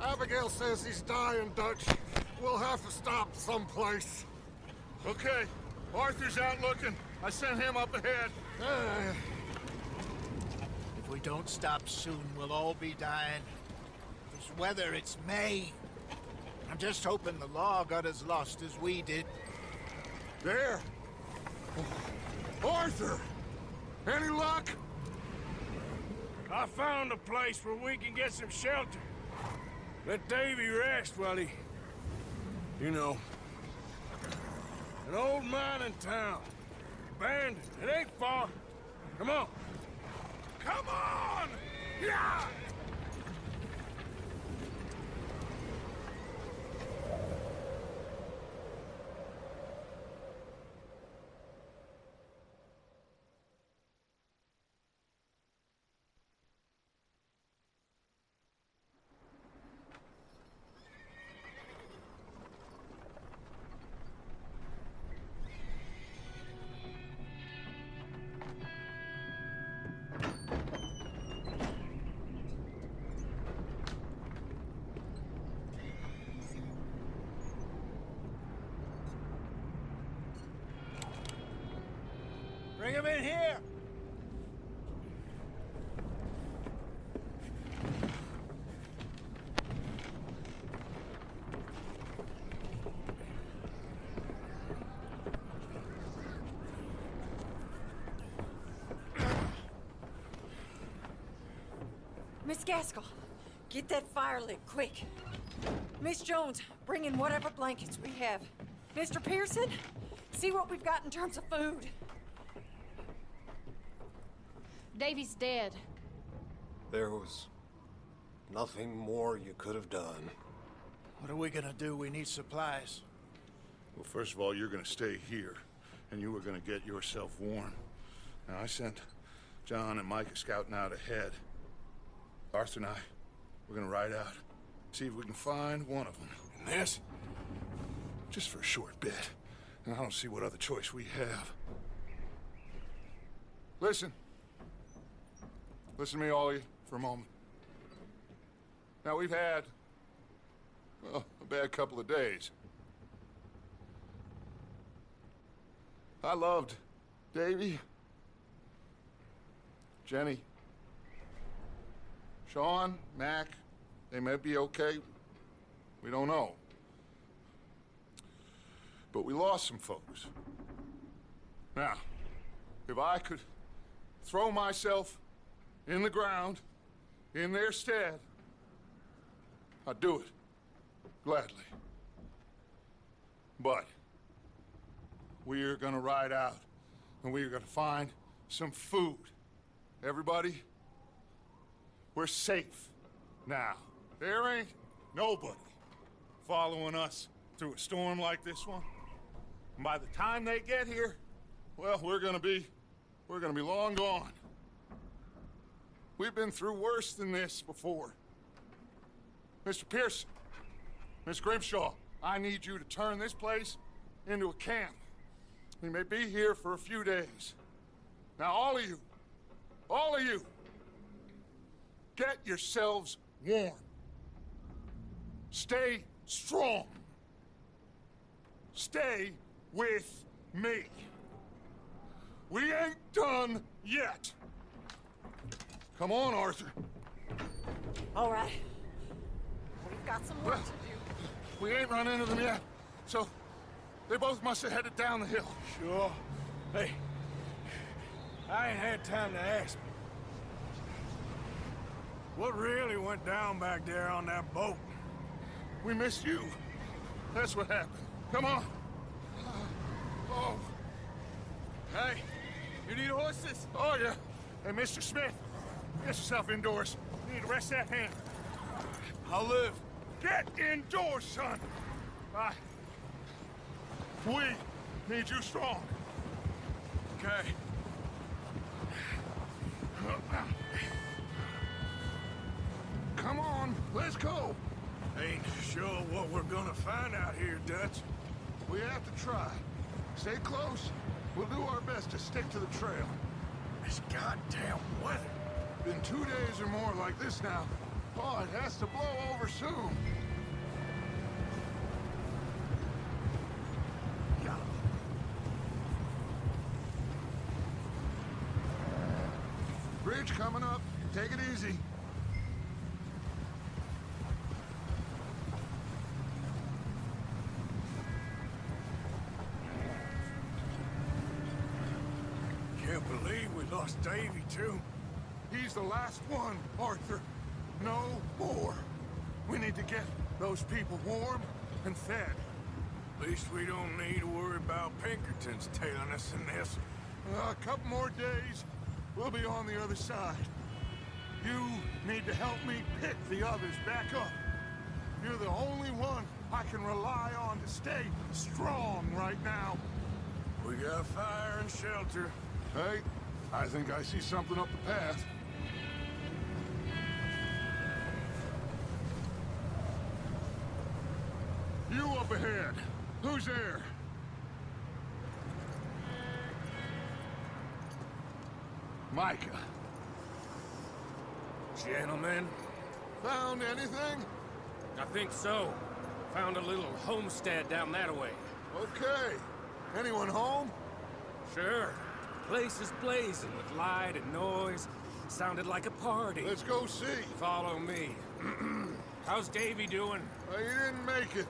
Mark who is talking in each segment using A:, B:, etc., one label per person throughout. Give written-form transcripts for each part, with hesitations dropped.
A: Abigail says he's dying, Dutch. We'll have to stop someplace.
B: Okay. Arthur's out looking. I sent him up ahead.
C: If we don't stop soon, we'll all be dying. This weather, it's May. I'm just hoping the law got as lost as we did.
A: There! Arthur! Any luck?
D: I found a place where we can get some shelter. Let Davy rest while he... You know. An old mining town. Abandoned. It ain't far. Come on. Come on! Yeah!
C: Bring him in here!
E: Miss Gaskell, get that fire lit, quick. Miss Jones, bring in whatever blankets we have. Mr. Pearson, see what we've got in terms of food.
F: Davy's dead.
A: There was nothing more you could have done.
C: What are we gonna do? We need supplies.
B: Well, first of all, you're gonna stay here, and you were gonna get yourself warm. Now, I sent John and Micah scouting out ahead. Arthur and I, we're gonna ride out, see if we can find one of them. And this, just for a short bit. And I don't see what other choice we have. Listen. Listen to me, all of you, for a moment. Now, we've had, well, a bad couple of days. I loved Davy, Jenny, Sean, Mac. They may be okay. We don't know. But we lost some folks. Now, if I could throw myself in the ground, in their stead, I'd do it, gladly. But we're gonna ride out, and we're gonna find some food. Everybody, we're safe now. There ain't nobody following us through a storm like this one. And by the time they get here, well, we're gonna be long gone. We've been through worse than this before. Mr. Pearson, Miss Grimshaw, I need you to turn this place into a camp. We may be here for a few days. Now, all of you, get yourselves warm. Stay strong. Stay with me. We ain't done yet. Come on, Arthur.
E: All right. We've got some work to do.
B: We ain't run into them yet, so they both must have headed down the hill.
D: Sure. Hey, I ain't had time to ask. What really went down back there on that boat?
B: We missed you. That's what happened. Come on. Oh.
D: Hey, you need horses?
B: Oh, yeah. Hey, Mr. Smith, get yourself indoors. You need to rest that hand.
D: I'll live.
B: Get indoors, son. We need you strong.
D: Okay.
B: Come on, let's go.
D: Ain't sure what we're gonna find out here, Dutch.
B: We have to try. Stay close. We'll do our best to stick to the trail.
D: This goddamn weather.
B: Been 2 days or more like this now. Oh, it has to blow over soon. Yeah. Bridge coming up. Take it easy.
D: Can't believe we lost Davy, too.
B: He's the last one, Arthur. No more. We need to get those people warm and fed.
D: At least we don't need to worry about Pinkertons tailing us in this.
B: A couple more days, we'll be on the other side. You need to help me pick the others back up. You're the only one I can rely on to stay strong right now.
D: We got fire and shelter.
B: Hey, I think I see something up the path. You up ahead. Who's there? Micah.
G: Gentlemen,
B: Found anything?
G: I think so. Found a little homestead down that way.
B: Okay. Anyone home?
G: Sure. Place is blazing with light and noise. Sounded like a party.
B: Let's go see.
G: Follow me. How's Davy doing?
B: He didn't make it.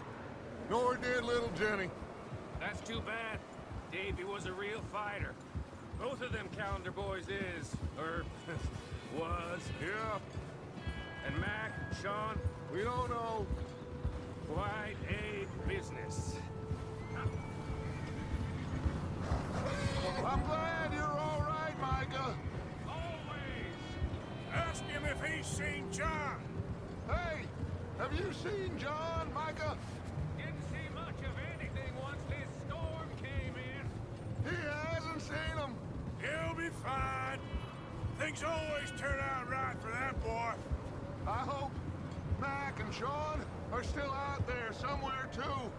B: Nor did little Jenny.
G: That's too bad. Davy was a real fighter. Both of them calendar boys is, or was.
B: Yeah,
G: And Mac, Sean,
B: we don't know.
G: quite a business.
B: I'm glad you're all right, Micah.
D: Always. Ask him if he's seen John.
B: Hey, have you seen John, Micah?
G: Didn't see much of anything once this storm came in.
B: He hasn't seen him.
D: He'll be fine. Things always turn out right for that boy.
B: I hope Mac and Sean are still out there somewhere, too.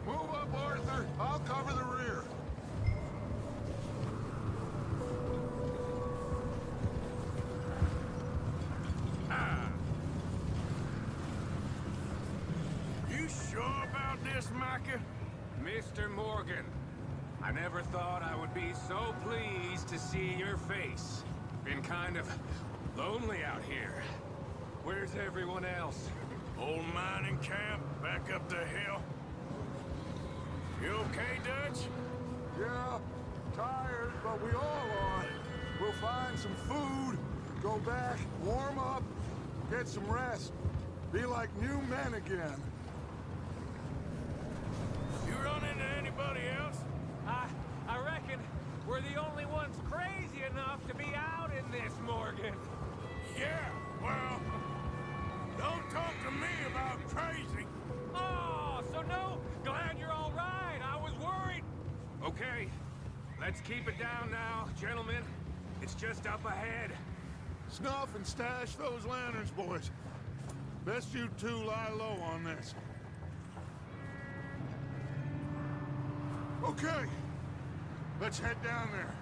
B: Move up, Arthur. I'll cover the rear.
D: You sure about this, Micah?
G: Mr. Morgan, I never thought I would be so pleased to see your face. Been kind of lonely out here. Where's everyone else?
D: Old mining camp back up the hill. You okay, Dutch?
B: Yeah, tired, but we all are. We'll find some food, go back, warm up, get some rest. Be like new men again.
D: You run into anybody else?
G: I reckon we're the only ones crazy enough to be out in this, Morgan.
D: Yeah, well, don't talk to me about crazy.
G: Oh, so no? Glad you're all right. I was worried. Okay, let's keep it down now, gentlemen. It's just up ahead.
B: Snuff and stash those lanterns, boys. Best you two lie low on this. Okay, let's head down there.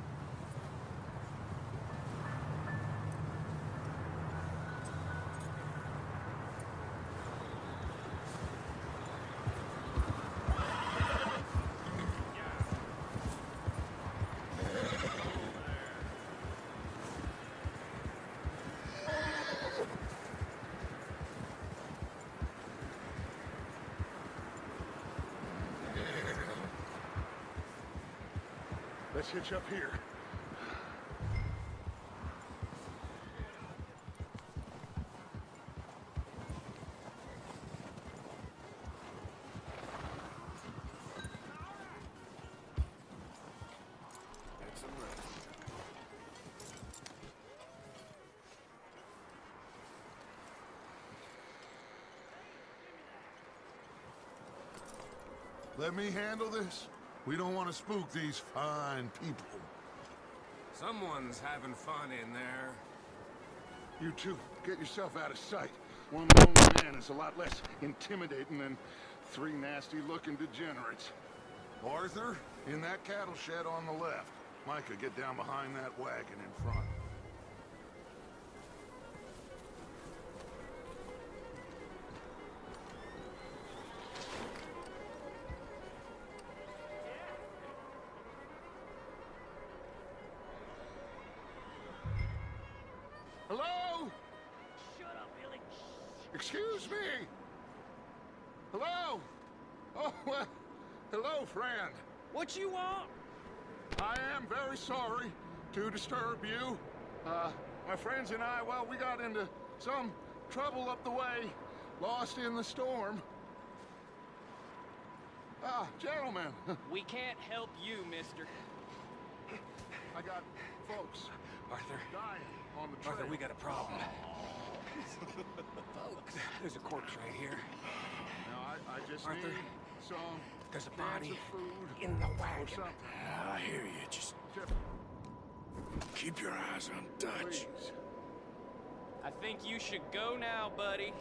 B: Let's hitch up here.
D: Get some rest.
B: Let me handle this. We don't want to spook these fine people.
G: Someone's having fun in there.
B: You two, get yourself out of sight. One lonely man is a lot less intimidating than three nasty-looking degenerates. Arthur, in that cattle shed on the left. Micah, get down behind that wagon in front. Excuse me! Hello? Oh, well, hello, friend.
D: What you want?
B: I am very sorry to disturb you. My friends and I, well, we got into some trouble up the way, lost in the storm. Ah, gentlemen,
H: We can't help you, mister.
B: I got folks
G: Arthur,
B: dying on the trail.
G: Arthur, we got a problem.
H: Folks.
G: There's a corpse right here.
B: Now, I just
G: Arthur,
B: need some
G: There's a
B: cans
G: body
B: of food
G: in the
B: or
G: wagon.
B: something.
D: I hear you. Just keep your eyes on Dutch.
B: Please.
H: I think you should go now, buddy.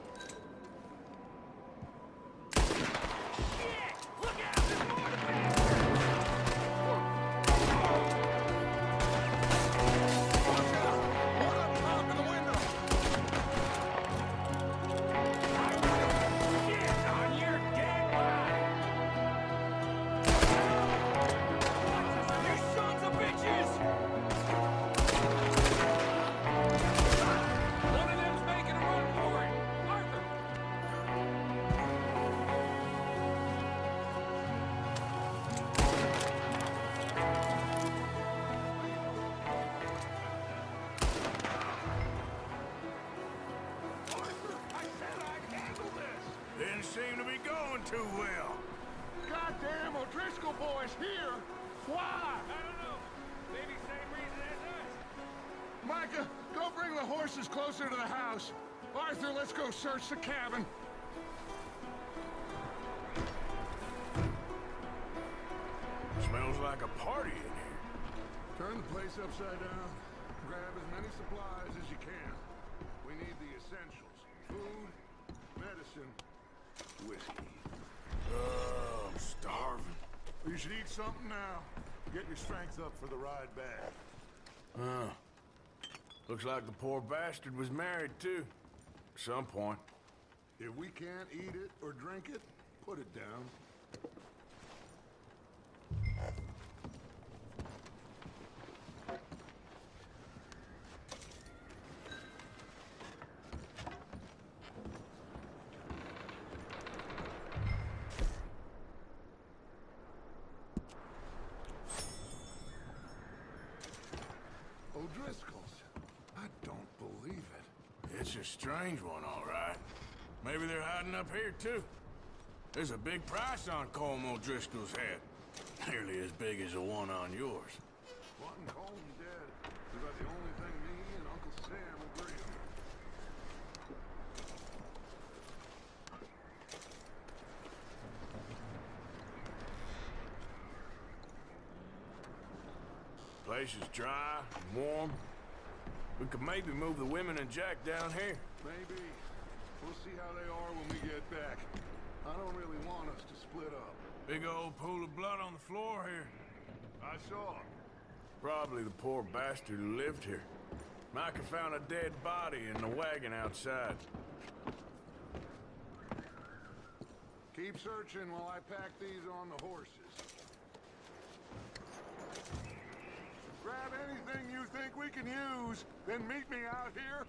G: One of them's making a run for it! Arthur!
B: Arthur, I said I'd handle this.
D: Didn't seem to be going too well.
B: Goddamn O'Driscoll boys here. Why?
G: I don't know. Maybe same reason as us.
B: Micah, go bring the horses closer to the house. Arthur, let's go search the cabin.
D: Smells like a party in here.
B: Turn the place upside down. Grab as many supplies as you can. We need the essentials. Food, medicine, whiskey.
D: I'm starving.
B: You should eat something now. Get your strength up for the ride back.
D: Looks like the poor bastard was married, too. At some point.
B: If we can't eat it or drink it, put it down. O'Driscoll's. I don't believe it.
D: It's a strange one, all right. Maybe they're hiding up here, too. There's a big price on Colm O'Driscoll's head. Nearly as big as the one on yours.
B: Wanting Colm dead is about the only thing me and Uncle Sam agree on.
D: Place is dry, warm. We could maybe move the women and Jack down here.
B: Maybe. We'll see how they are when we get back. I don't really want us to split up.
D: Big old pool of blood on the floor here.
B: I saw.
D: Probably the poor bastard who lived here. Micah found a dead body in the wagon outside.
B: Keep searching while I pack these on the horses. Grab anything you think we can use, then meet me out here.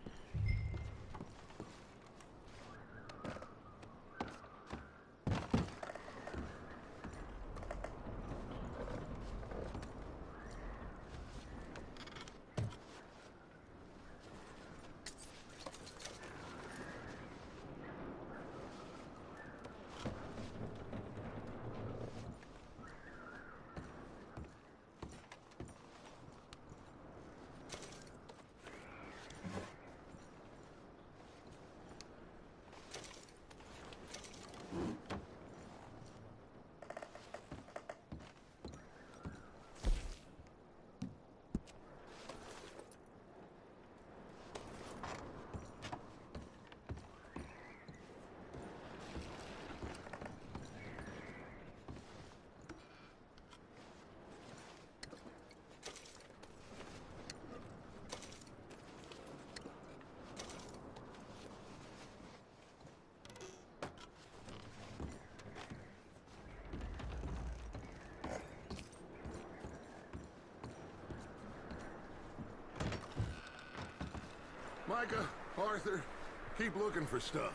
B: Micah, Arthur, keep looking for stuff.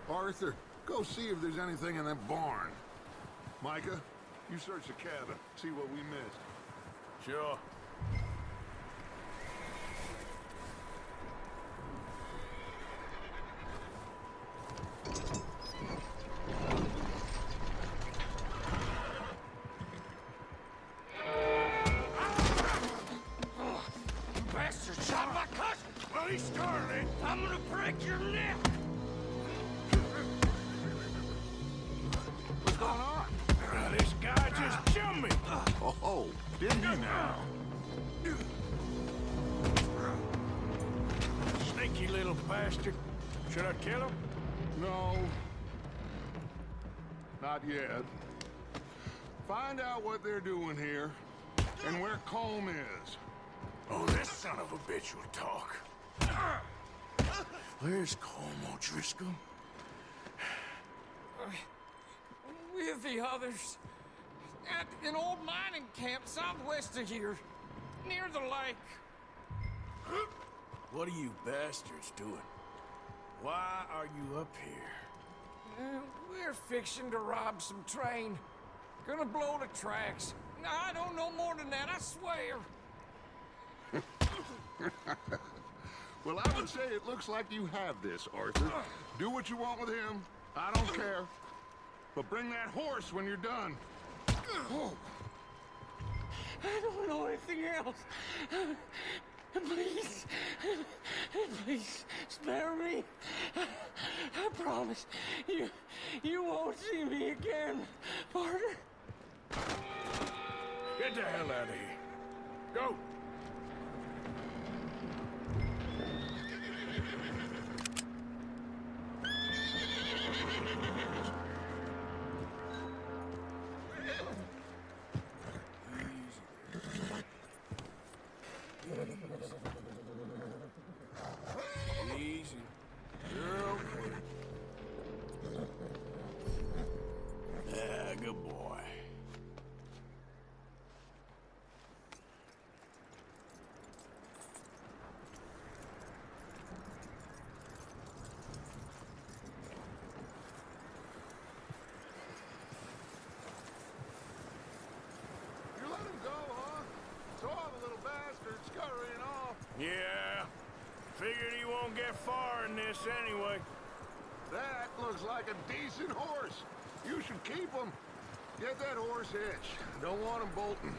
B: Arthur, go see if there's anything in that barn. Micah, you search the cabin, see what we missed.
D: Sure.
G: Bastard shot my cousin! Well, he started it. I'm gonna break your neck!
B: What's going on?
D: This guy just jumped me.
B: Oh, did he now?
D: Sneaky little bastard. Should I kill him?
B: No. Not yet. Find out what they're doing here, and where Colm is.
D: Oh, this son of a bitch will talk. Where's Colm O'Driscoll?
I: With the others. At an old mining camp southwest of here. Near the lake.
D: What are you bastards doing? Why are you up here?
I: We're fixing to rob some train. Gonna blow the tracks. I don't know more than that, I swear.
B: Well, I would say it looks like you have this, Arthur. Do what you want with him. I don't care. But bring that horse when you're done. Oh.
I: I don't know anything else. Please. Please, spare me. I promise you won't see me again, partner.
D: Get the hell out of here. Go. Easy. You're okay. Yeah, good boy.
B: You let him go, huh? Saw the little bastard scurrying off.
D: Yeah. Figured he won't get far in this anyway.
B: That looks like a decent horse. You should keep him. Get that horse hitched. Don't want him bolting.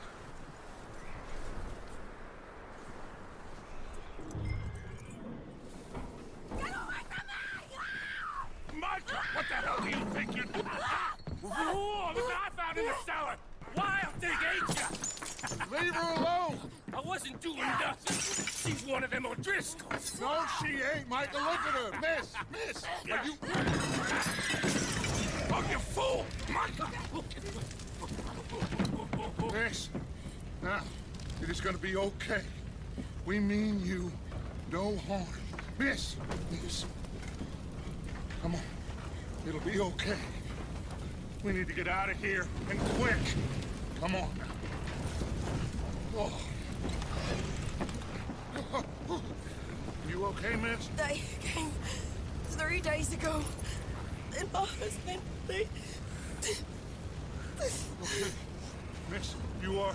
D: Micah, what the hell do you think you're doing?
G: Whoa, the knife out in the cellar! Wild thing, ain't ya?
B: Leave her alone!
G: I wasn't doing nothing. She's one of them O'Driscolls.
B: No, she ain't, Micah. Look at her. Miss. Are you...
D: Oh, you fool! Micah!
B: Miss. Now, it is gonna be okay. We mean you no harm. Miss. Come on. It'll be okay. We need to get out of here, and quick. Come on now. Oh. You okay, miss?
E: They came 3 days ago. And my husband, they...
B: Okay. Miss, you are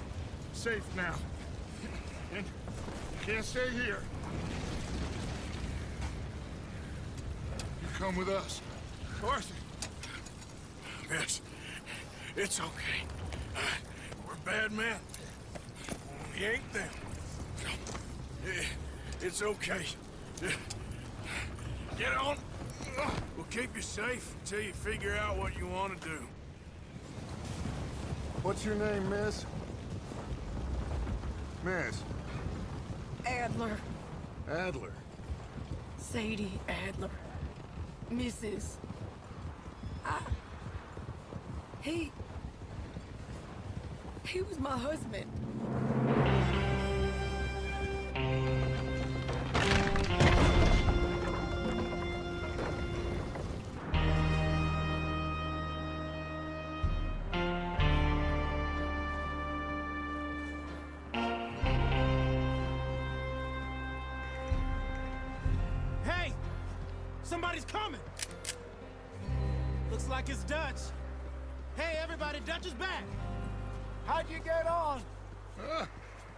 B: safe now. And you can't stay here. You come with us. Arthur.
D: Yes, it's okay. We're bad men. We ain't them. It's okay. Get on. We'll keep you safe until you figure out what you want to do.
B: What's your name, miss? Miss.
E: Adler.
B: Adler.
E: Sadie Adler. Mrs. He was my husband.
I: Hey! Somebody's coming!
J: Looks like it's Dutch. Hey, everybody, Dutch is back.
C: How'd you get on?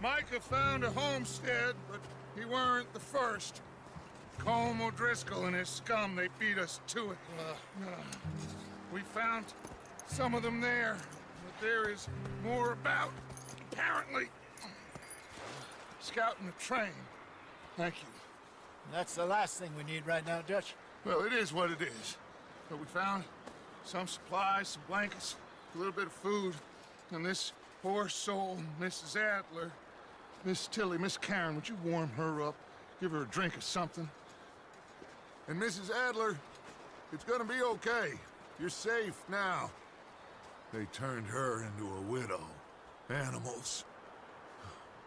B: Micah found a homestead, but he weren't the first. Colm O'Driscoll and his scum, they beat us to it. We found some of them there, but there is more about, apparently. Scouting the train. Thank you.
C: That's the last thing we need right now, Dutch.
B: Well, it is what it is. But we found some supplies, some blankets, a little bit of food, and this poor soul, Mrs. Adler, Miss Tilly, Miss Karen, would you warm her up? Give her a drink or something? And Mrs. Adler, it's gonna be okay. You're safe now. They turned her into a widow. Animals.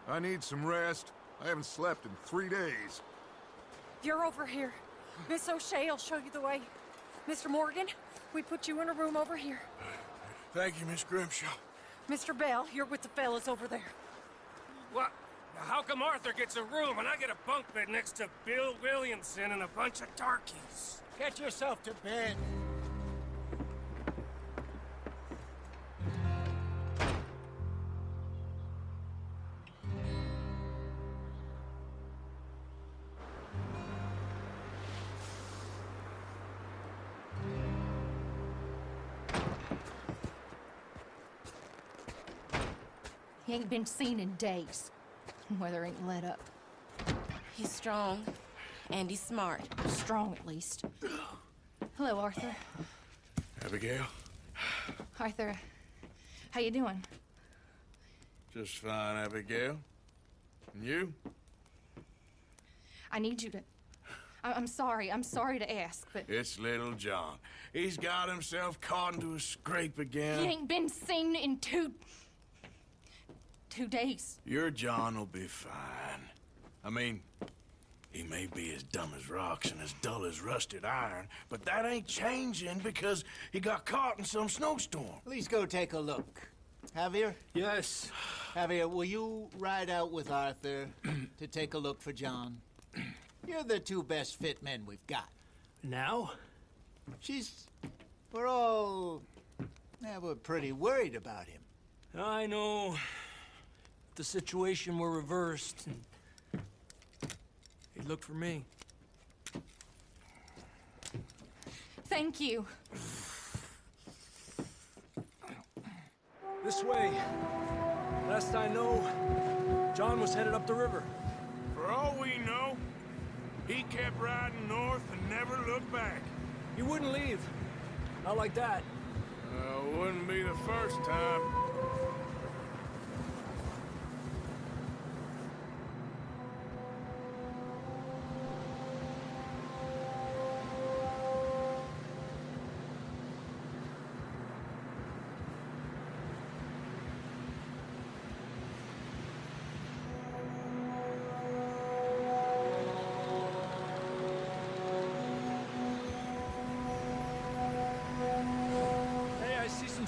B: I need some rest. I haven't slept in 3 days.
E: You're over here. Miss O'Shea will show you the way. Mr. Morgan, we put you in a room over here.
D: Thank you, Miss Grimshaw.
E: Mr. Bell, you're with the fellas over there.
G: What? How come Arthur gets a room and I get a bunk bed next to Bill Williamson and a bunch of darkies?
C: Get yourself to bed.
F: He ain't been seen in days. Weather ain't let up.
K: He's strong, and he's smart.
F: Strong, at least. Hello, Arthur.
D: Abigail?
F: Arthur, how you doing?
D: Just fine, Abigail. And you?
F: I need you to... I'm sorry to ask, but...
D: It's little John. He's got himself caught into a scrape again.
F: He ain't been seen in 2 days.
D: Your John will be fine. I mean, he may be as dumb as rocks and as dull as rusted iron, but that ain't changing because he got caught in some snowstorm.
C: Please go take a look. Javier?
J: Yes.
C: Javier, will you ride out with Arthur to take a look for John? You're the 2 best fit men we've got.
J: Now?
C: We're pretty worried about him.
J: I know. If the situation were reversed, and he'd look for me.
F: Thank you.
J: This way. Last I know, John was headed up the river.
D: For all we know, he kept riding north and never looked back.
J: He wouldn't leave. Not like that.
D: Wouldn't be the first time.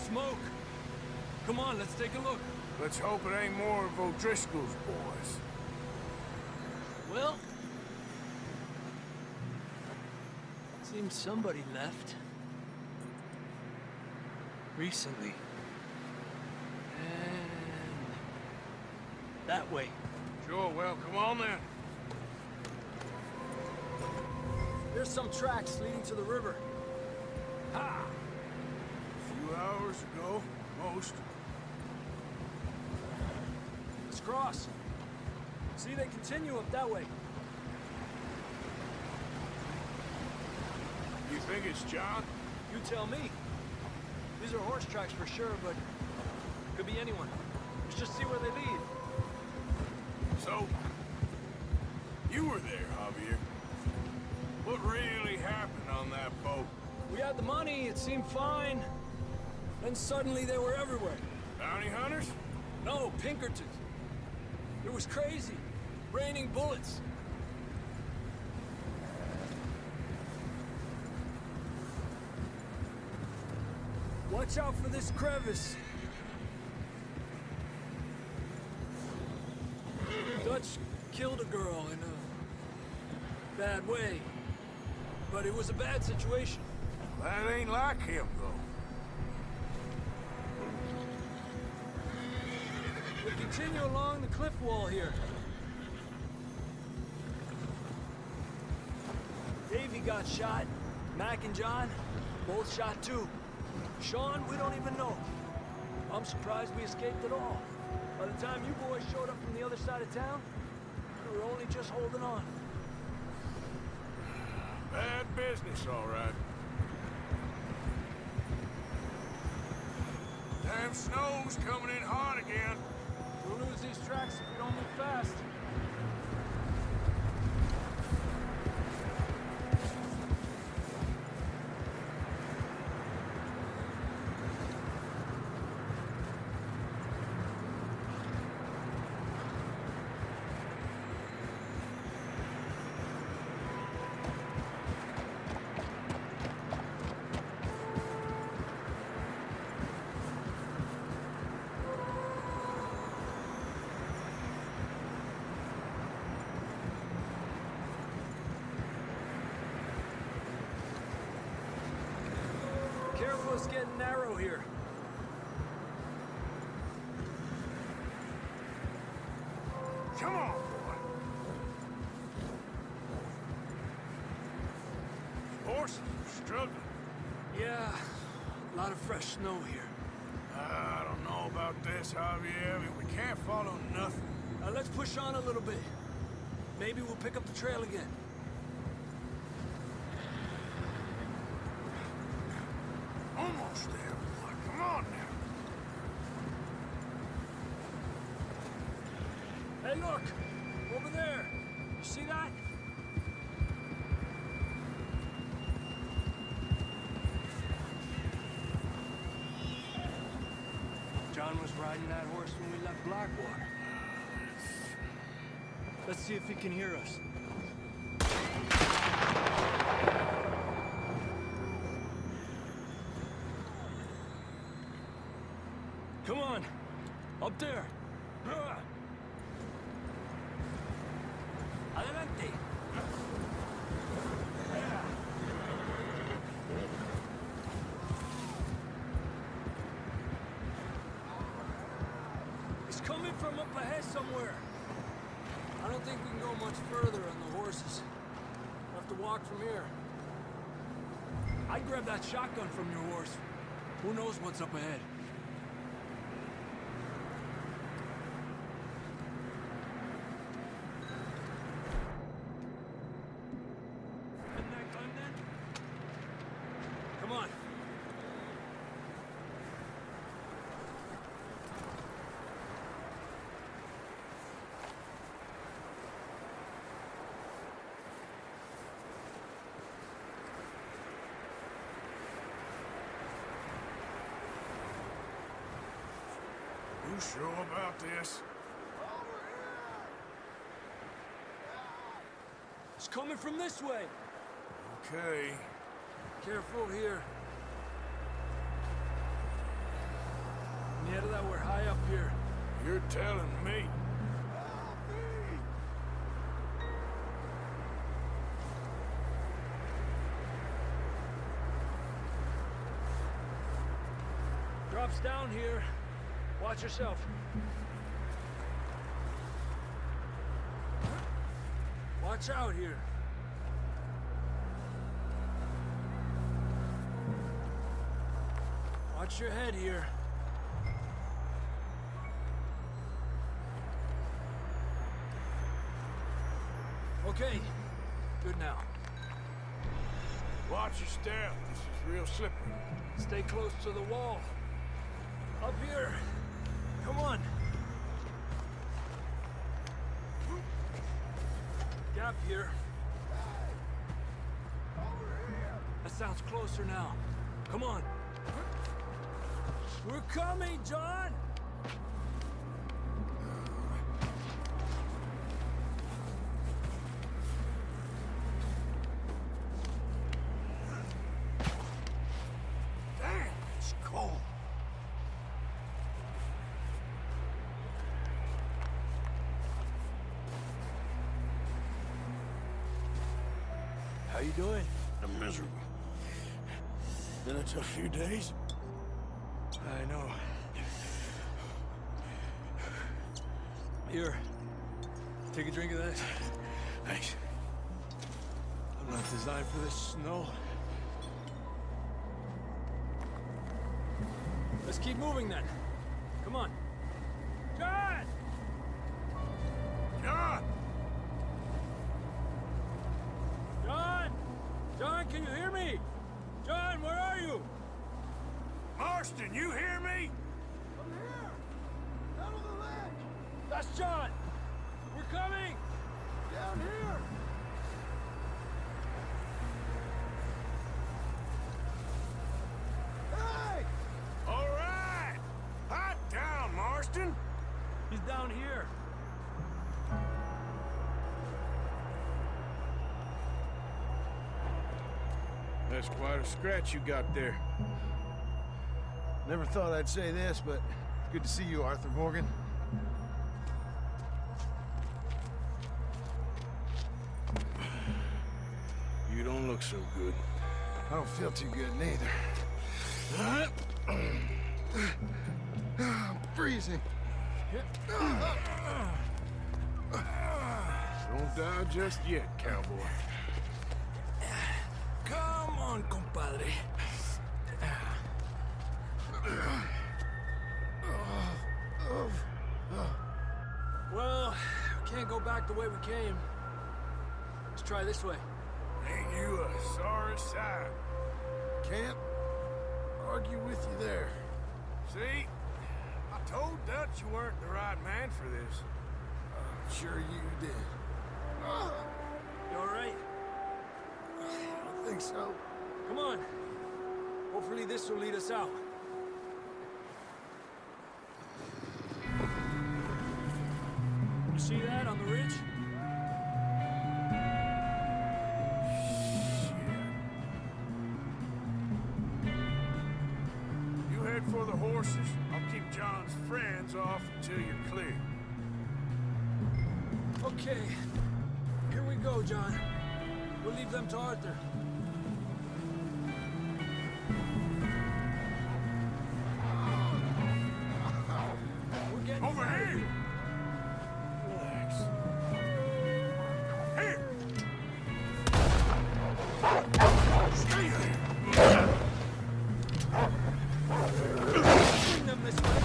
J: Smoke. Come on, let's take a look.
D: Let's hope it ain't more of O'Driscoll's boys.
J: Well, seems somebody left. Recently. And that way.
D: Sure, well, come on then.
J: There's some tracks leading to the river.
D: Ha! 2 hours ago, most.
J: Let's cross. See, they continue up that way.
D: You think it's John?
J: You tell me. These are horse tracks for sure, but could be anyone. Let's just see where they lead.
D: So, you were there, Javier. What really happened on that boat?
J: We had the money, it seemed fine. Then suddenly they were everywhere.
D: Bounty hunters?
J: No, Pinkertons. It was crazy. Raining bullets. Watch out for this crevice. Dutch killed a girl in a bad way. But it was a bad situation.
D: That ain't like him, though.
J: We continue along the cliff wall here. Davey got shot. Mac and John, both shot too. Sean, we don't even know. I'm surprised we escaped at all. By the time you boys showed up from the other side of town, we were only just holding on.
D: Bad business, all right. Damn snow's coming in hard again.
J: We'll lose these tracks if we don't move fast. Careful, it's getting narrow here.
D: Come on, boy. Horses are struggling.
J: Yeah, a lot of fresh snow here.
D: I don't know about this, Javier. We can't follow nothing.
J: Let's push on a little bit. Maybe we'll pick up the trail again.
D: Almost there, boy. Come on now.
J: Hey, look! Over there! You see that? John was riding that horse when we left Blackwater. Let's see if he can hear us. Come on! Up there! Adelante! He's coming from up ahead somewhere. I don't think we can go much further on the horses. We'll have to walk from here. I'd grab that shotgun from your horse. Who knows what's up ahead? Isn't that gun then? Come on.
D: You sure about this?
J: It's coming from this way.
D: Okay.
J: Careful here. Mierda, we're high up here.
D: You're telling me.
J: Drops down here. Watch yourself. Watch out here. Watch your head here. Okay. Good now.
D: Watch your step. This is real slippery.
J: Stay close to the wall. Up here. Come on. Gap here. That sounds closer now. Come on. We're coming, John!
D: Damn, it's cold.
J: How you doing?
D: I'm miserable. Been a tough few days.
J: I know. Here. Take a drink of that.
D: Thanks. I'm not designed for this snow.
J: Let's keep moving then. Come on. John!
D: John!
J: John! John, can you hear me? John, where are you?
D: Marston, you hear me?
J: I'm here! Down on the ledge! That's John! We're coming! Down here! Hey!
D: All right! Hot down, Marston!
J: He's down here.
D: That's quite a scratch you got there.
L: Never thought I'd say this, but it's good to see you, Arthur Morgan.
D: You don't look so good.
L: I don't feel too good neither. I'm freezing.
D: Don't die just yet, cowboy.
J: Come on, compadre. Well, we can't go back the way we came. Let's try this way.
D: Ain't you a sorry sight?
L: Can't argue with you there.
D: See? I told Dutch you weren't the right man for this.
L: Sure you did.
J: You all right?
L: I don't think so.
J: Come on. Hopefully this will lead us out. You see that on the ridge?
D: You head for the horses. I'll keep John's friends off until you're clear.
J: Okay. Here we go, John. We'll leave them to Arthur. We're getting
D: Over here! Relax. Here! Stay there!
J: Bring them this way.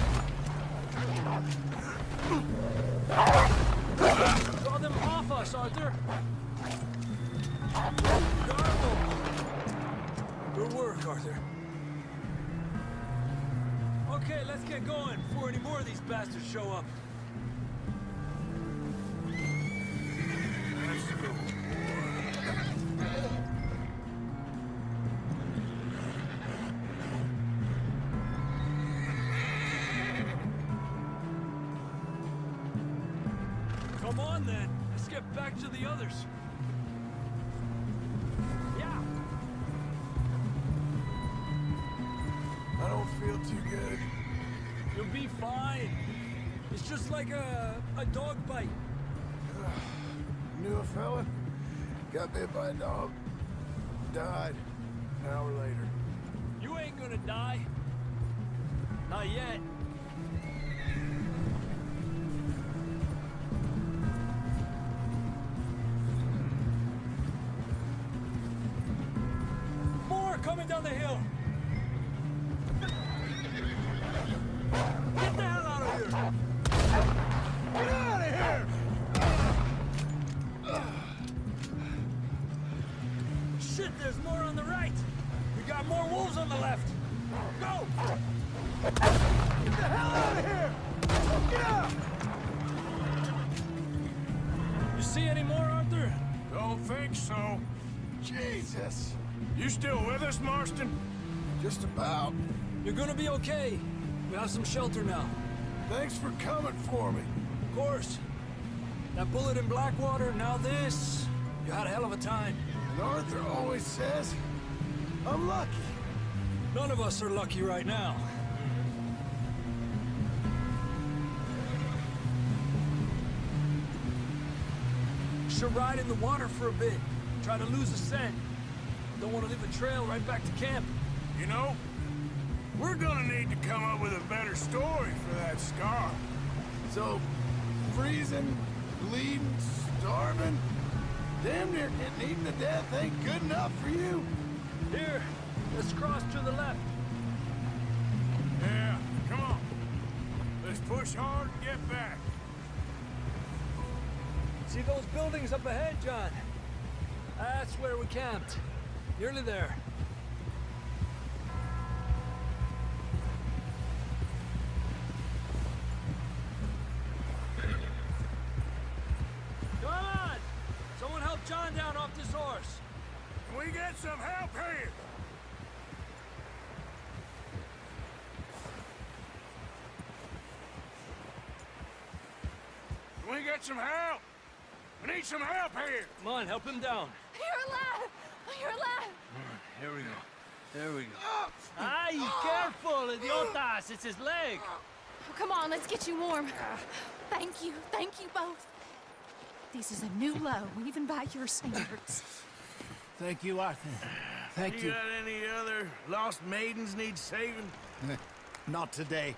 J: Draw them off us, Arthur. Garble. Good work, Arthur. Okay, let's get going before any more of these bastards show up.
D: Let's go.
J: Come on, then. Let's get back to the others. Yeah.
L: I don't feel too good.
J: You'll be fine. It's just like a dog bite.
L: Knew a fella? Got bit by a dog. Died an hour later.
J: You ain't gonna die. Not yet. More coming down the hill. Get the hell out of here! Get out of here! Shit, there's more on the right. We got more wolves on the left. Go! Get the hell out of here! Get out! You see any more, Arthur?
D: Don't think so.
L: Jesus!
D: You still with us, Marston?
L: Just about.
J: You're gonna be okay. We have some shelter now.
L: Thanks for coming for me.
J: Of course. That bullet in Blackwater, now this. You had a hell of a time.
L: And Arthur always says, I'm lucky.
J: None of us are lucky right now. Should ride in the water for a bit. Try to lose the scent. Don't want to leave a trail right back to camp.
D: You know, we're gonna need to come up with a better story for that scar.
L: So, freezing, bleeding, starving, damn near getting eaten to death ain't good enough for you?
J: Here, let's cross to the left.
D: Yeah, come on. Let's push hard and get back.
J: See those buildings up ahead, John? That's where we camped. Nearly there. Come on! Someone help John down off this horse.
D: Can we get some help here? Can we get some help? I need some help here.
J: Come on, help him down.
F: You're alive! You're alive!
J: Here we go. There we go. Ay, careful, idiotas! It's his leg.
F: Oh, come on, let's get you warm. Thank you both. This is a new low, even by your standards.
C: Thank you, Arthur. Thank you.
D: You got any other lost maidens need saving?
C: Not today.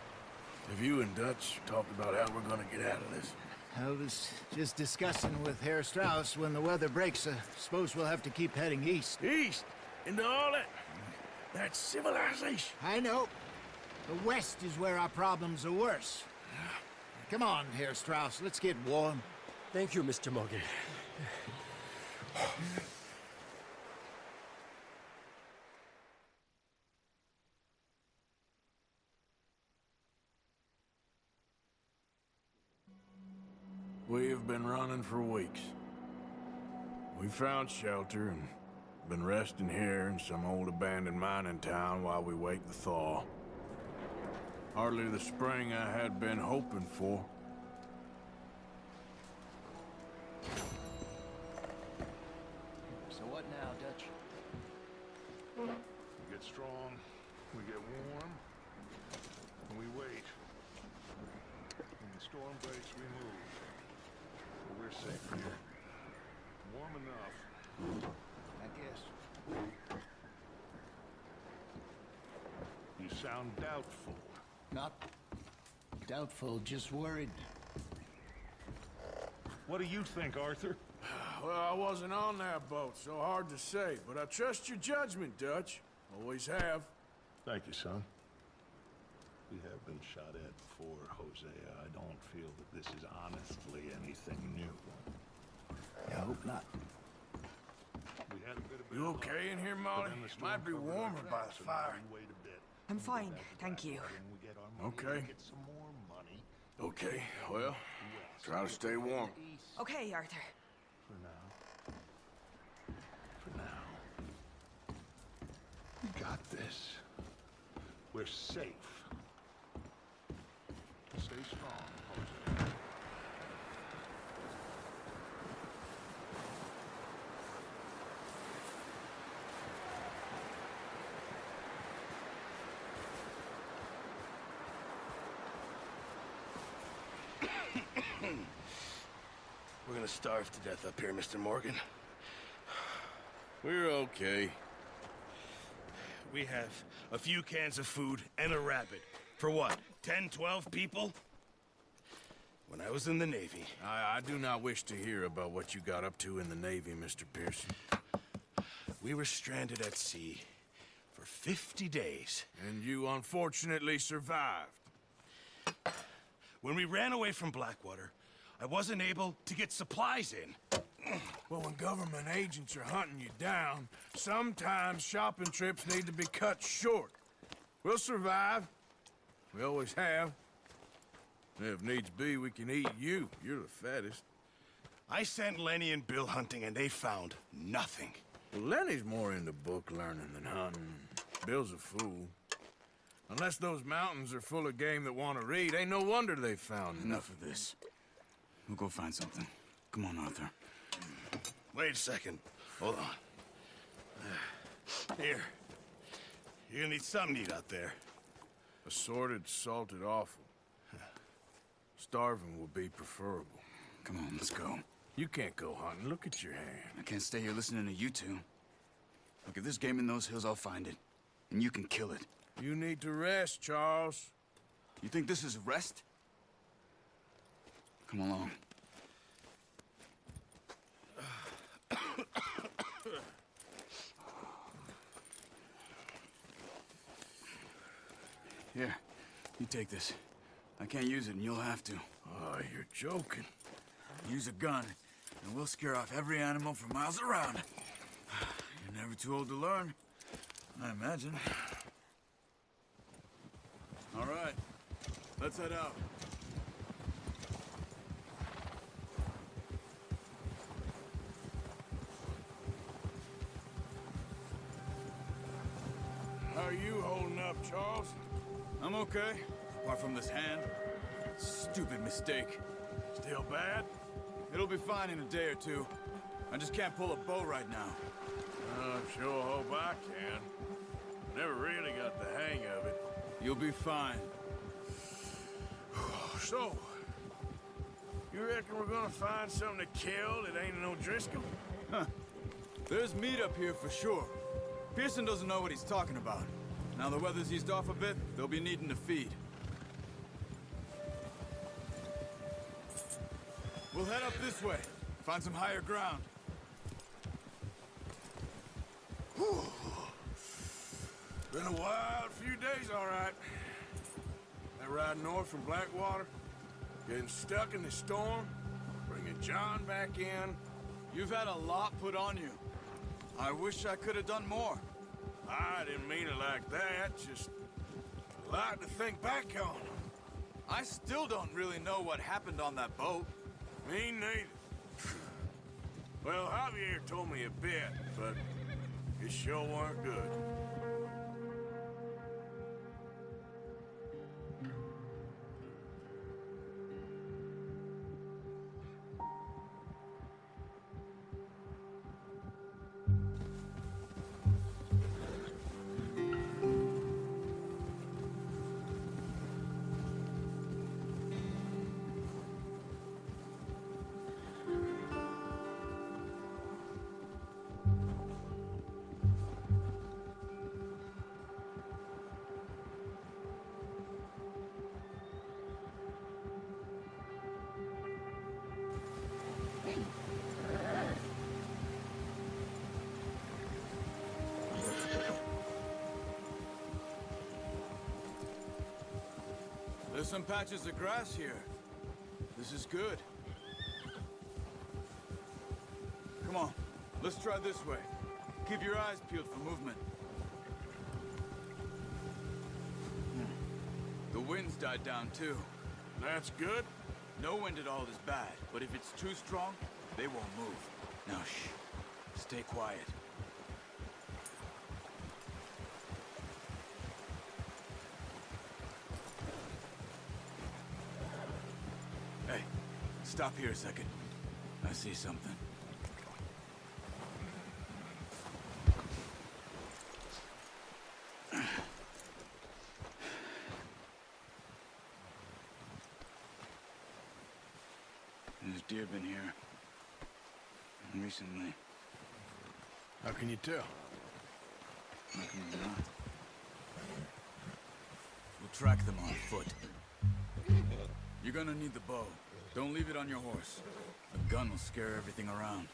L: Have you and Dutch talked about how we're gonna get out of this?
C: I was just discussing with Herr Strauss when the weather breaks. Suppose we'll have to keep heading east.
D: East? Into all that civilization?
C: I know. The west is where our problems are worse. Come on, Herr Strauss, let's get warm.
J: Thank you, Mr. Morgan.
D: We have been running for weeks. We found shelter and been resting here in some old abandoned mining town while we wait the thaw. Hardly the spring I had been hoping for.
J: So what now, Dutch?
B: We get strong, we get warm, and we wait. When the storm breaks, we move. But we're safe here. Warm enough,
C: I guess.
B: you sound doubtful.
C: Not doubtful, just worried.
B: What do you think, Arthur?
D: Well, I wasn't on that boat, so hard to say, but I trust your judgment, Dutch. Always have.
B: Thank you, son. We have been shot at before, Hosea. I don't feel that this is honestly anything new.
C: I hope not.
B: We had a bit of
D: You okay in here, Molly? Might be warmer by the fire.
M: I'm fine, thank you.
D: Okay. Okay, well, try to stay warm.
M: Okay, Arthur.
B: For now. We got this. We're safe. Stay strong, Jose.
N: We're gonna starve to death up here, Mr. Morgan.
D: We're okay.
N: We have a few cans of food and a rabbit. For what, 10, 12 people? When I was in the Navy...
D: I do not wish to hear about what you got up to in the Navy, Mr. Pearson.
N: We were stranded at sea for 50 days.
D: And you unfortunately survived.
N: When we ran away from Blackwater, I wasn't able to get supplies in.
D: Well, when government agents are hunting you down, sometimes shopping trips need to be cut short. We'll survive. We always have. If needs be, we can eat you. You're the fattest.
N: I sent Lenny and Bill hunting, and they found nothing.
D: Well, Lenny's more into book learning than hunting. Bill's a fool. Unless those mountains are full of game that want to read, ain't no wonder they found
O: Enough of this. We'll go find something. Come on, Arthur.
N: Wait a second. Hold on. Here. You're gonna need something to eat out there.
D: Assorted, salted offal. Starving will be preferable.
O: Come on, let's go.
D: You can't go hunting. Look at your hand.
O: I can't stay here listening to you two. Look, if there's game in those hills, I'll find it. and you can kill it.
D: You need to rest, Charles.
O: You think this is rest? Come along. Here, you take this. I can't use it, and you'll have to.
D: Oh, you're joking.
O: Use a gun, and we'll scare off every animal for miles around. You're never too old to learn, I imagine. All right, let's head out.
D: How are you holding up, Charles?
O: I'm okay, apart from this hand. Stupid mistake.
D: Still bad?
O: It'll be fine in a day or two. I just can't pull a bow right now.
D: I sure hope I can. Never really got the hang of it.
O: You'll be fine.
D: So, you reckon we're gonna find something to kill that ain't no Driscoll?
O: Huh. There's meat up here for sure. Pearson doesn't know what he's talking about. Now the weather's eased off a bit, they'll be needing to feed. We'll head up this way. Find some higher ground.
D: Whew. Been a wild few days, all right. That ride north from Blackwater, getting stuck in the storm, bringing John back in.
O: You've had a lot put on you. I wish I could have done more.
D: I didn't mean it like that, just a lot to think back on.
O: I still don't really know what happened on that boat.
D: Me neither. Well, Javier told me a bit, but it sure weren't good.
O: There's some patches of grass here. This is good. Come on, let's try this way. Keep your eyes peeled for movement. The wind's died down too.
D: That's good.
O: No wind at all is bad, but if it's too strong, they won't move. Now shh, stay quiet. Hey, stop here a second. I see something. There's deer been here recently.
D: How can you tell?
O: How can you not? We'll track them on foot. You're gonna need the bow. Don't leave it on your horse. A gun will scare everything around.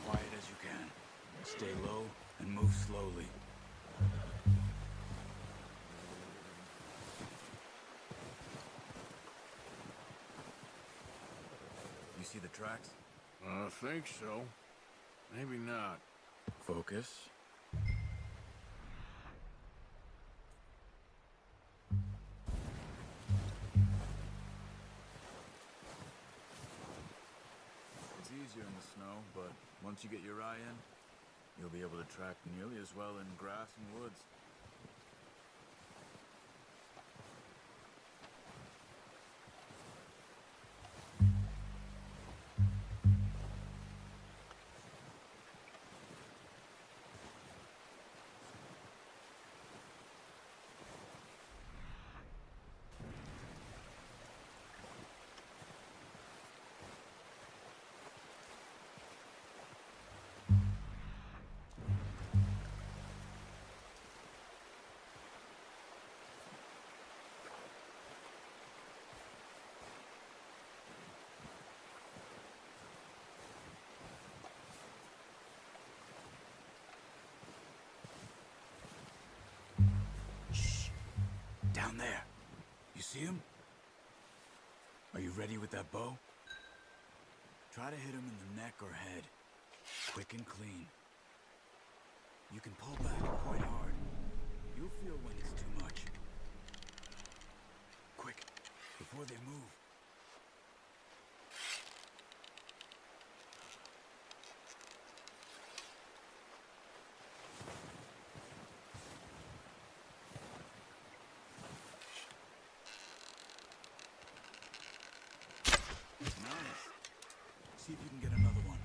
O: Quiet as you can. Stay low and move slowly. You see the tracks?
D: I think so. Maybe not.
O: Focus. It's easier in the snow, but once you get your eye in, you'll be able to track nearly as well in grass and woods. see him? Are you ready with that bow? Try to hit him in the neck or head. Quick and clean. You can pull back and point hard. You'll feel when it's too much. Quick, before they move. Nice. See if you can get another one.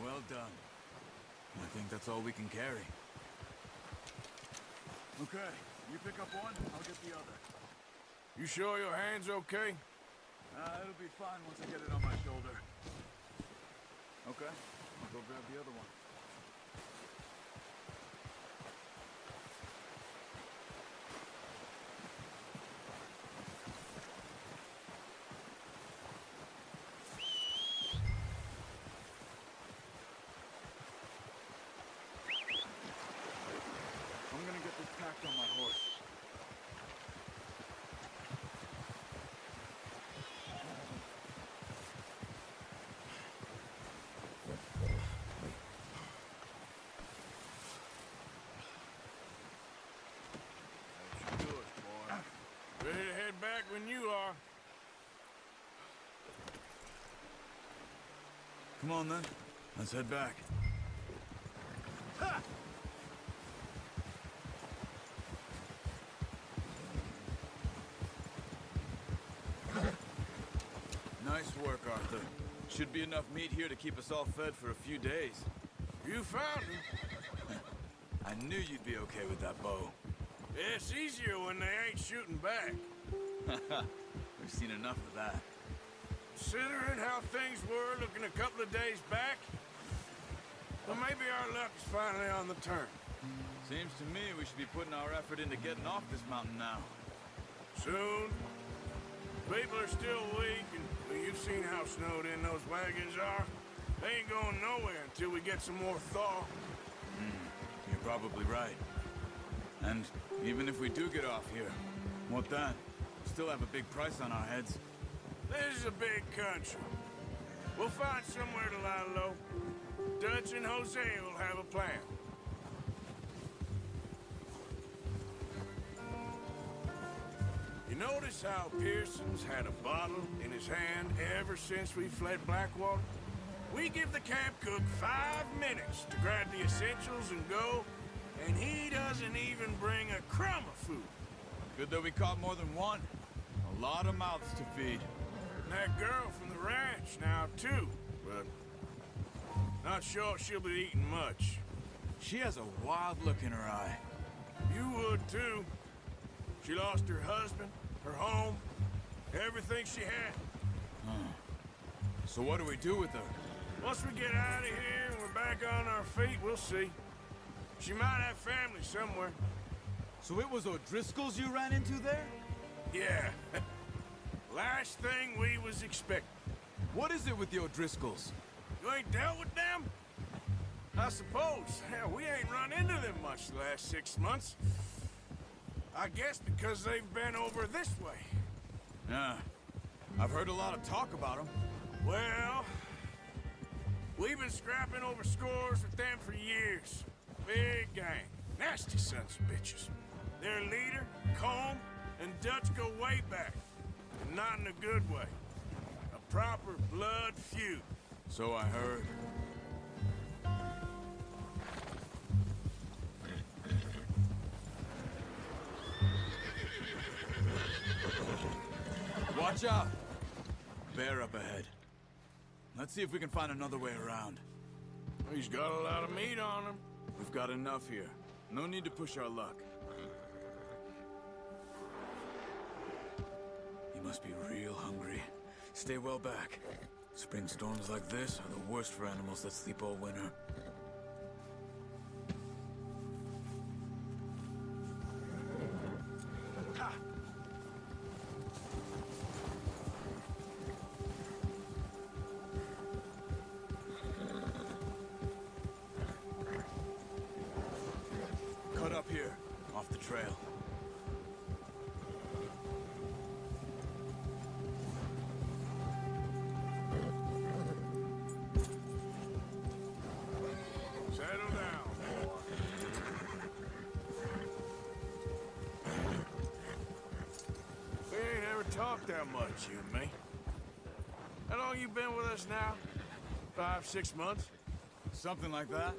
O: Well done. I think that's all we can carry. Okay, you pick up one, I'll get the other.
D: You sure your hand's okay?
O: It'll be fine once I get it on my shoulder. Okay, I'll go grab the other one. I'm gonna get this packed on my horse.
D: That's good, boy. Ready to head back when you are.
O: Come on then, let's head back.
D: Ha!
O: Nice work, Arthur. Should be enough meat here to keep us all fed for a few days.
D: You found him.
O: I knew you'd be okay with that bow.
D: Yeah, it's easier when they ain't shooting back.
O: We've seen enough of that.
D: Considering how things were looking a couple of days back, well, maybe our luck is finally on the turn.
O: Seems to me we should be putting our effort into getting off this mountain now.
D: Soon. People are still weak, and well, you've seen how snowed in those wagons are. They ain't going nowhere until we get some more thaw.
O: You're probably right. And even if we do get off here, what then? We still have a big price on our heads.
D: This is a big country. We'll find somewhere to lie low. Dutch and Jose will have a plan. You notice how Pearson's had a bottle in his hand ever since we fled Blackwater? We give the camp cook 5 minutes to grab the essentials and go, and he doesn't even bring a crumb of food.
O: Good that we caught more than one. A lot of mouths to feed.
D: And that girl from the ranch now, too, but not sure she'll be eating much.
O: She has a wild look in her eye.
D: You would, too. She lost her husband, her home, everything she had.
O: So what do we do with her?
D: Once we get out of here and we're back on our feet, we'll see. She might have family somewhere.
O: So it was O'Driscoll's you ran into there?
D: Yeah. Last thing we was expecting.
O: What is it with the O'Driscolls?
D: You ain't dealt with them? I suppose. Hell, we ain't run into them much the last 6 months. I guess because they've been over this way.
O: Yeah. I've heard a lot of talk about them.
D: Well, we've been scrapping over scores with them for years. Big gang. Nasty sons of bitches. Their leader, Combe, and Dutch go way back. And not in a good way. A proper blood feud.
O: So I heard. Watch out! Bear up ahead. Let's see if we can find another way around.
D: He's got a lot of meat on him.
O: We've got enough here. No need to push our luck. You must be real hungry. Stay well back. Spring storms like this are the worst for animals that sleep all winter. Cut up here, off the trail.
D: Settle down, boy. We ain't ever talked that much, you and me. How long you been with us now? 5, 6 months?
O: Something like that?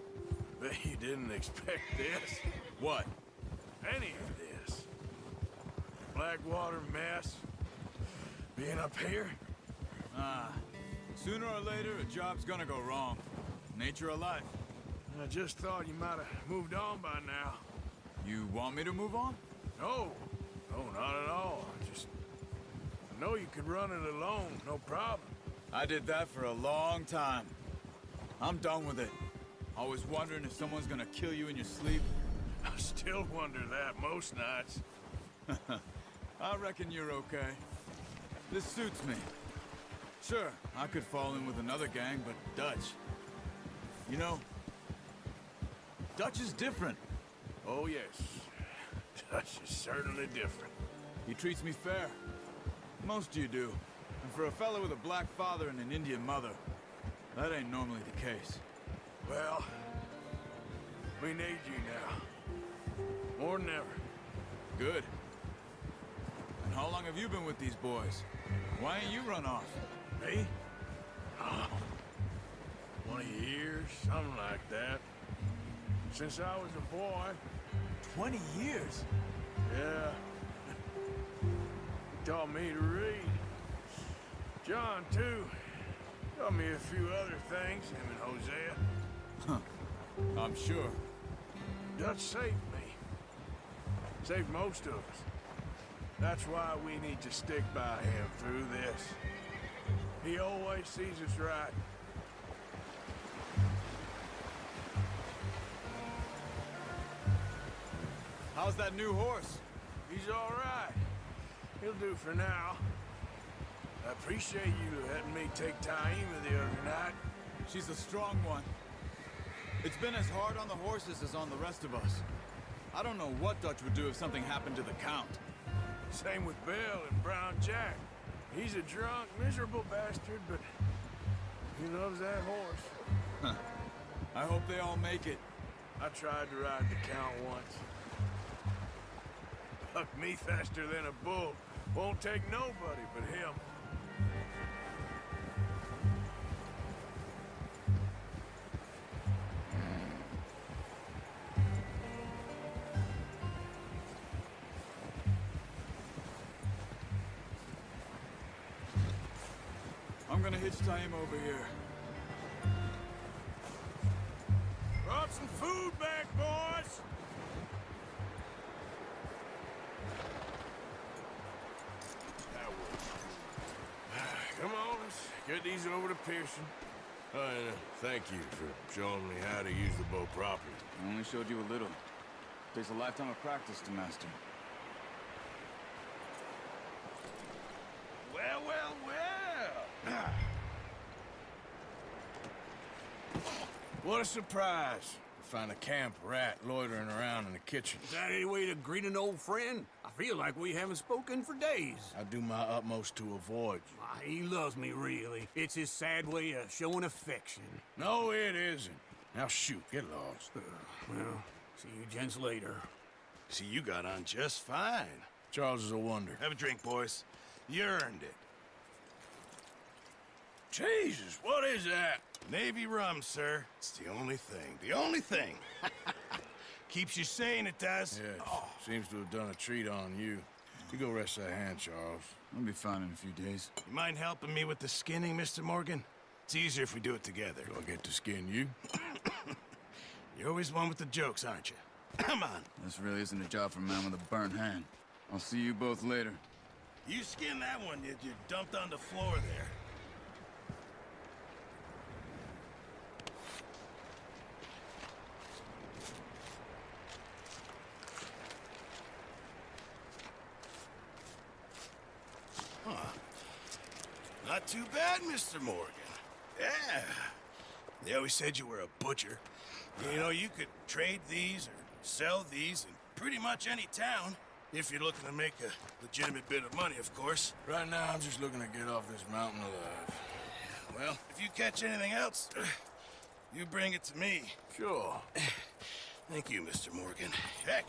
D: Bet you didn't expect this.
O: What?
D: Any of this. Blackwater mess. Being up here?
O: Sooner or later, a job's gonna go wrong. Nature of life.
D: I just thought you might have moved on by now.
O: You want me to move on?
D: No. No, not at all. I know you could run it alone, no problem.
O: I did that for a long time. I'm done with it. Always wondering if someone's gonna kill you in your sleep.
D: I still wonder that most nights.
O: I reckon you're okay. This suits me. Sure, I could fall in with another gang, but Dutch... You know, Dutch is different.
D: Oh, yes. Dutch is certainly different.
O: He treats me fair. Most of you do. And for a fellow with a black father and an Indian mother, that ain't normally the case.
D: Well, we need you now. More than ever.
O: Good. And how long have you been with these boys? Why ain't you run off?
D: Me? Oh, 20 years, something like that. Since I was a boy.
O: 20 years?
D: Yeah. He taught me to read. John, too. Taught me a few other things, him and Hosea.
O: Huh. I'm sure.
D: Dutch saved me. Saved most of us. That's why we need to stick by him through this. He always sees us right.
O: How's that new horse?
D: He's all right. He'll do for now. I appreciate you letting me take Taima the other night.
O: She's a strong one. It's been as hard on the horses as on the rest of us. I don't know what Dutch would do if something happened to the Count.
D: Same with Bill and Brown Jack. He's a drunk, miserable bastard, but he loves that horse.
O: Huh. I hope they all make it.
D: I tried to ride the Count once. Bucked me faster than a bull. Won't take nobody but him.
O: I'm gonna hitch Taima over here.
D: Brought some food back, boys! Come on, let's get these over to Pearson. And thank you for showing me how to use the bow properly.
O: I only showed you a little. Takes a lifetime of practice to master.
D: Well, well, well! What a surprise to find a camp rat loitering around in the kitchen.
P: Is that any way to greet an old friend? I feel like we haven't spoken for days.
D: I do my utmost to avoid you.
P: He loves me, really. It's his sad way of showing affection.
D: No, it isn't. Now shoot, get lost.
P: Well, see you gents later.
N: See, you got on just fine.
D: Charles is a wonder.
N: Have a drink, boys. You earned it.
D: Jesus, what is that?
N: Navy rum, sir. It's the only thing. The only thing. Keeps you sane, it does.
D: Yes, seems to have done a treat on you. You go rest that hand, Charles.
O: I'll be fine in a few days.
N: You mind helping me with the skinning, Mr. Morgan? It's easier if we do it together.
D: Do I get to skin you?
N: You're always one with the jokes, aren't you? Come on.
O: This really isn't a job for a man with a burnt hand. I'll see you both later.
N: You skinned that one that you dumped on the floor there. Huh. Not too bad, Mr. Morgan. Yeah. They always said you were a butcher. You know, you could trade these or sell these in pretty much any town. If you're looking to make a legitimate bit of money, of course.
D: Right now, I'm just looking to get off this mountain alive.
N: Well, if you catch anything else, you bring it to me.
D: Sure.
N: Thank you, Mr. Morgan. Heck,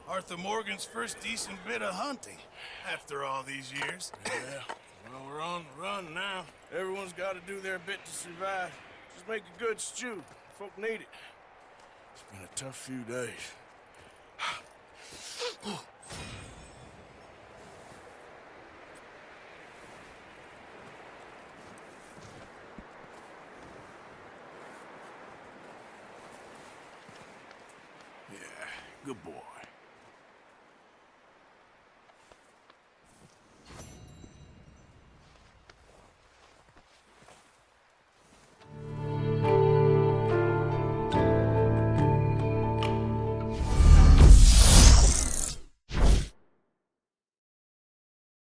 N: Arthur Morgan's first decent bit of hunting after all these years.
D: Yeah, well, we're on the run now. Everyone's got to do their bit to survive. Just make a good stew. Folk need it. It's been a tough few days.
N: Yeah, good boy.